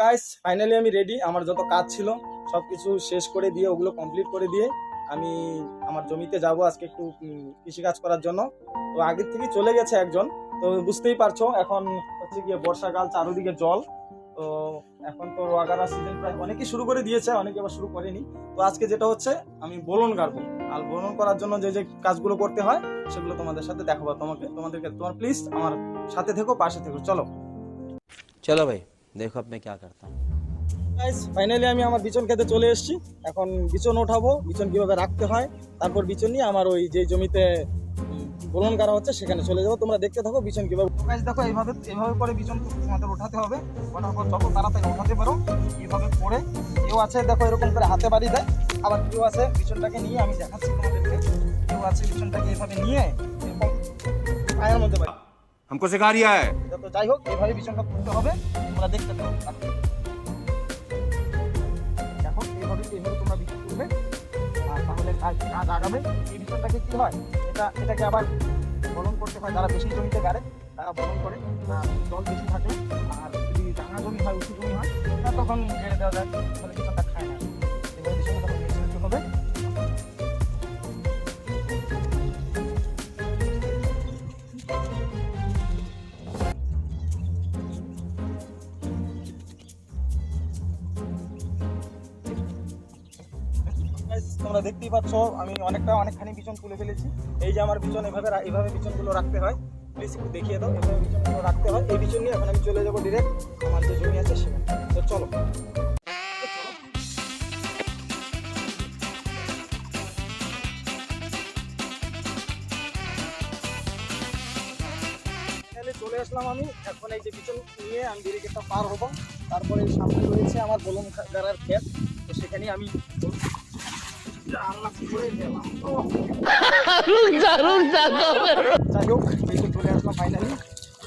Guys finally আমি ready. আমার যত কাজ ছিল সবকিছু শেষ করে দিয়ে ওগুলো কমপ্লিট করে দিয়ে আমি আমার জমিতে যাব আজকে একটু কৃষিকাজ করার জন্য। তো আগের থেকে চলে গেছে একজন, তো বুঝতেই পারছো এখন হচ্ছে গিয়ে বর্ষাকাল, চারদিকে জল। তো এখন তো রোয়াগাড়া সিজন প্রায় অনেকেই শুরু করে দিয়েছে, অনেকে আবার শুরু করেনি। তো আজকে যেটা হচ্ছে আমি বোলন গাড়বো, আর বোলন করার জন্য যে যে কাজগুলো করতে হয় সেগুলো তোমাদের সাথে দেখাবো। তোমাদেরকে প্লিজ আমার সাথে থেকো, পাশে থেকো, চলো। चलो भाई देखो अब मैं क्या करता हूँ। গাইস ফাইনালি আমি আমার বিচন খেতে চলে এসেছি। এখন বিচন ওঠাবো, বিচন কিভাবে রাখতে হয়, তারপর বিচন নিয়ে আমার ওই যে জমিতে বোলন গাড়া হচ্ছে সেখানে চলে যাবো। তোমরা দেখতে থাকো বিচন কিভাবে। গাইস দেখো এইভাবে করে বিচন তোমাদের উঠাতে হবে। ওঠার পর যত তাড়াতাড়ি উঠাতে পারো এইভাবে করে। কেউ আছে দেখো এরকম করে হাতে বাড়ি দেয়, আবার কেউ আছে বিচনটাকে নিয়ে, আমি দেখাচ্ছি তোমাদেরকে, কেউ আছে বিচনটাকে এইভাবে নিয়ে এরকম পায়ের মধ্যে বাড়ি। हमको सिखा रिया है। তো যাই হোক এইভাবে বিচনটা করতে হবে, তোমরা দেখতে থাকো। দেখো এইভাবে তোমরা বিচন করবে, আর তাহলে কাজ আগাবে। এই বিচনটাকে কি হয়, এটাকে আবার বলন করতে হয়। যারা বেশি জমিতে গাড়ে তারা বলন করে, জল বেশি থাকে। আর যদি ডাঙা জমি হয়, উঁচু জমি হয়, তখন ছেড়ে দেওয়া যায়, তাহলে বিচনটা খায় না। এভাবে বিচনটা মিক্স হবে। তোমরা দেখতেই পাচ্ছ আমি অনেকখানি বিচন তুলে ফেলেছি। এই যে আমার বিচন, এইভাবে বিচনগুলো রাখতে হয়। প্লিজ একটু দেখিয়ে দাও, এভাবে বিচনগুলো রাখতে হয়। এই বিচন নিয়ে এখন আমি চলে যাবো ডিরেক্ট আমার যে জমি আছে সেখানে। তো চলো। চলে আসলাম আমি এখন। এই যে বিচন নিয়ে আমি ব্যারিকেডটা পার হবো, তারপরে সামনে রয়েছে আমার বোলন গাড়ার ক্ষেত। তো সেখানে আমি যাই হোক এই চলে আসলাম ফাইনালি।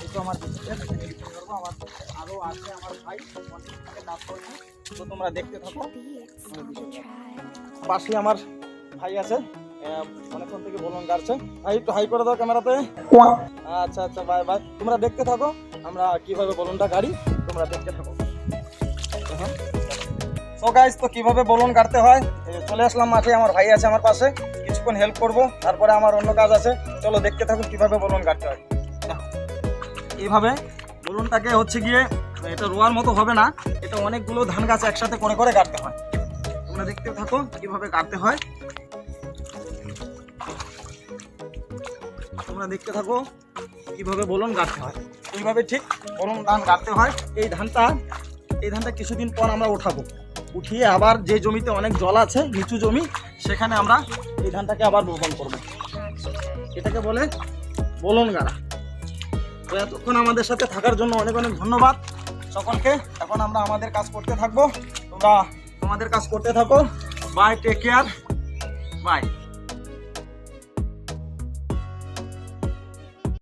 এই তো আমার আমার আরো আছে আমার ভাই কাজ করছে। তো তোমরা দেখতে থাকো। পাশে আমার ভাই আছে, অনেকক্ষণ থেকে বলুন গাড়ছে। ভাই একটু হাই করে দাও ক্যামেরাতে। আচ্ছা আচ্ছা বাই বাই। তোমরা দেখতে থাকো আমরা কিভাবে বলুনটা গাড়ি, তোমরা দেখতে থাকো। সো গাইস তো কিভাবে বলুন কাটতে হয় চলে আসলাম মাঠে। আমার ভাই আছে আমার পাশে, কিছুক্ষণ হেল্প করব, তারপরে আমার অন্য কাজ আছে। চলো দেখতে থাকো কিভাবে বলুন কাটতে হয়। এইভাবে বলুনটাকে হচ্ছে গিয়ে এটা রোয়ার মতো হবে না, এটা অনেকগুলো ধান গাছ একসাথে করে কাটতে হয়। তোমরা দেখতে থাকো কিভাবে কাটতে হয়। তোমরা দেখতে থাকো কিভাবে বলুন কাটতে হয়। এইভাবে ঠিক বলুন ধান কাটতে হয়। এই ধানটা কিছুদিন পর আমরা উঠাবো, উঠিয়ে আবার যে জমিতে অনেক জল আছে, নিচু জমি, সেখানে আমরা এই ধানটাকে আবার বপন করব। এটাকে বলে বোলন গাড়া। তো এতক্ষণ আমাদের সাথে থাকার জন্য অনেক অনেক ধন্যবাদ সকলকে। এখন আমরা আমাদের কাজ করতে থাকবো, তোমরা তোমাদের কাজ করতে থাকো। Bye, take care, by.